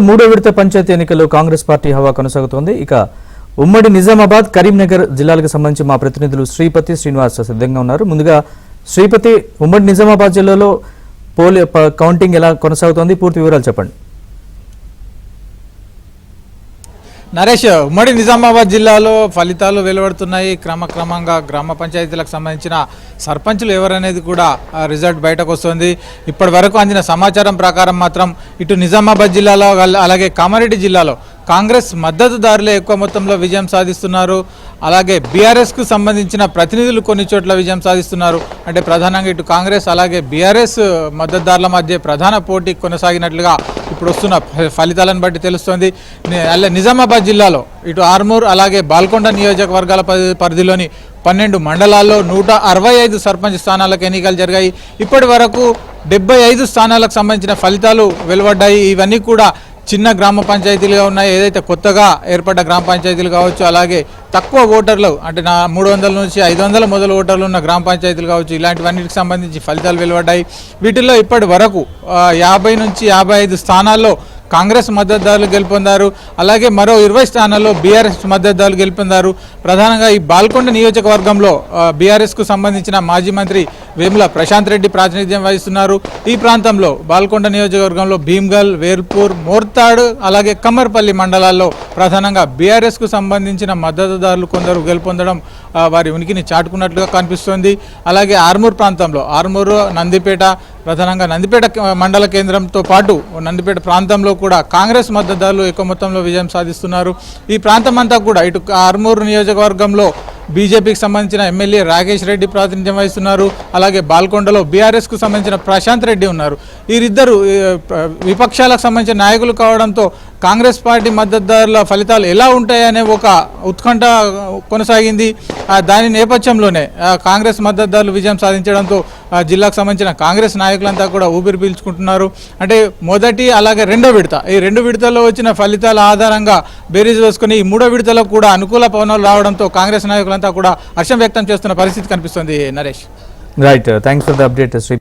మూడో విడత పంచాయతీ ఎన్నికల్లో కాంగ్రెస్ పార్టీ హవా కొనసాగుతోంది. ఇక ఉమ్మడి నిజామాబాద్, కరీంనగర్ జిల్లాలకు సంబంధించి మా ప్రతినిధులు శ్రీపతి, శ్రీనివాస్ సిద్ధంగా ఉన్నారు. ముందుగా శ్రీపతి, ఉమ్మడి నిజామాబాద్ జిల్లాలో కౌంటింగ్ ఎలా కొనసాగుతోంది, పూర్తి వివరాలు చెప్పండి. నరేష్, ఉమ్మడి నిజామాబాద్ జిల్లాలో ఫలితాలు వెలువడుతున్నాయి. క్రమంగా గ్రామ పంచాయతీలకు సంబంధించిన సర్పంచులు ఎవరనేది కూడా రిజల్ట్ బయటకు వస్తుంది. ఇప్పటి వరకు అందిన సమాచారం ప్రకారం మాత్రం ఇటు నిజామాబాద్ జిల్లాలో అలాగే కామారెడ్డి జిల్లాలో కాంగ్రెస్ మద్దతుదారులే ఎక్కువ మొత్తంలో విజయం సాధిస్తున్నారు. అలాగే బీఆర్ఎస్కు సంబంధించిన ప్రతినిధులు కొన్ని చోట్ల విజయం సాధిస్తున్నారు. అంటే ప్రధానంగా ఇటు కాంగ్రెస్ అలాగే బీఆర్ఎస్ మద్దతుదారుల మధ్య ప్రధాన పోటీ కొనసాగినట్లుగా ఇప్పుడు వస్తున్న ఫలితాలను బట్టి తెలుస్తోంది. నిజామాబాద్ జిల్లాలో ఇటు ఆర్మూర్ అలాగే బాల్కొండ నియోజకవర్గాల పరిధిలోని 12 మండలాల్లో 165 సర్పంచ్ స్థానాలకు ఎన్నికలు జరిగాయి. ఇప్పటి వరకు 75 స్థానాలకు సంబంధించిన ఫలితాలు వెలువడ్డాయి. ఇవన్నీ కూడా చిన్న గ్రామ పంచాయతీలుగా ఉన్నాయి. ఏదైతే కొత్తగా ఏర్పడ్డ గ్రామ పంచాయతీలు కావచ్చు, అలాగే తక్కువ ఓటర్లు అంటే 300 నుంచి 500 మొదలు ఓటర్లు ఉన్న గ్రామ పంచాయతీలు కావచ్చు, ఇలాంటివన్నిటికి సంబంధించి ఫలితాలు వెలువడ్డాయి. వీటిల్లో ఇప్పటి వరకు 50 నుంచి 55 స్థానాల్లో కాంగ్రెస్ మద్దతుదారులు గెలుపొందారు. అలాగే మరో 20 స్థానాల్లో బీఆర్ఎస్ మద్దతుదారులు గెలుపొందారు. ప్రధానంగా ఈ బాల్కొండ నియోజకవర్గంలో బీఆర్ఎస్కు సంబంధించిన మాజీ మంత్రి వేముల ప్రశాంత్ రెడ్డి ప్రాతినిధ్యం వహిస్తున్నారు. ఈ ప్రాంతంలో బాల్కొండ నియోజకవర్గంలో భీమ్గల్, వేల్పూర్, మోర్తాడ్ అలాగే కమ్మర్పల్లి మండలాల్లో ప్రధానంగా బీఆర్ఎస్కు సంబంధించిన మద్దతుదారులు కొందరు గెలుపొందడం వారి ఉనికిని చాటుకున్నట్లుగా కనిపిస్తోంది. అలాగే ఆర్మూర్ ప్రాంతంలో ఆర్మూరు, నందిపేట, ప్రధానంగా నందిపేట మండల కేంద్రంతో పాటు నందిపేట ప్రాంతంలో కూడా కాంగ్రెస్ మద్దతుదారులు ఎక్కువ మొత్తంలో విజయం సాధిస్తున్నారు. ఈ ప్రాంతం అంతా కూడా ఇటు ఆర్మూరు నియోజకవర్గంలో బీజేపీకి సంబంధించిన ఎమ్మెల్యే రాకేష్ రెడ్డి ప్రాతినిధ్యం వహిస్తున్నారు. అలాగే బాల్కొండలో బీఆర్ఎస్కు సంబంధించిన ప్రశాంత్ రెడ్డి ఉన్నారు. వీరిద్దరు విపక్షాలకు సంబంధించిన నాయకులు కావడంతో కాంగ్రెస్ పార్టీ మద్దతుదారుల ఫలితాలు ఎలా ఉంటాయనే ఒక ఉత్కంఠ కొనసాగింది. దాని నేపథ్యంలోనే కాంగ్రెస్ మద్దతుదారులు విజయం సాధించడంతో జిల్లాకు సంబంధించిన కాంగ్రెస్ నాయకులంతా కూడా ఊపిరి పీల్చుకుంటున్నారు. అంటే మొదటి అలాగే రెండో విడత, ఈ 2 విడతల్లో వచ్చిన ఫలితాల ఆధారంగా బేరీజ్ వేసుకుని ఈ 3వ విడతలో కూడా అనుకూల పవనాలు రావడంతో కాంగ్రెస్ నాయకులంతా కూడా హర్షం వ్యక్తం చేస్తున్న పరిస్థితి కనిపిస్తుంది. Naresh, right, thanks for the update Shri.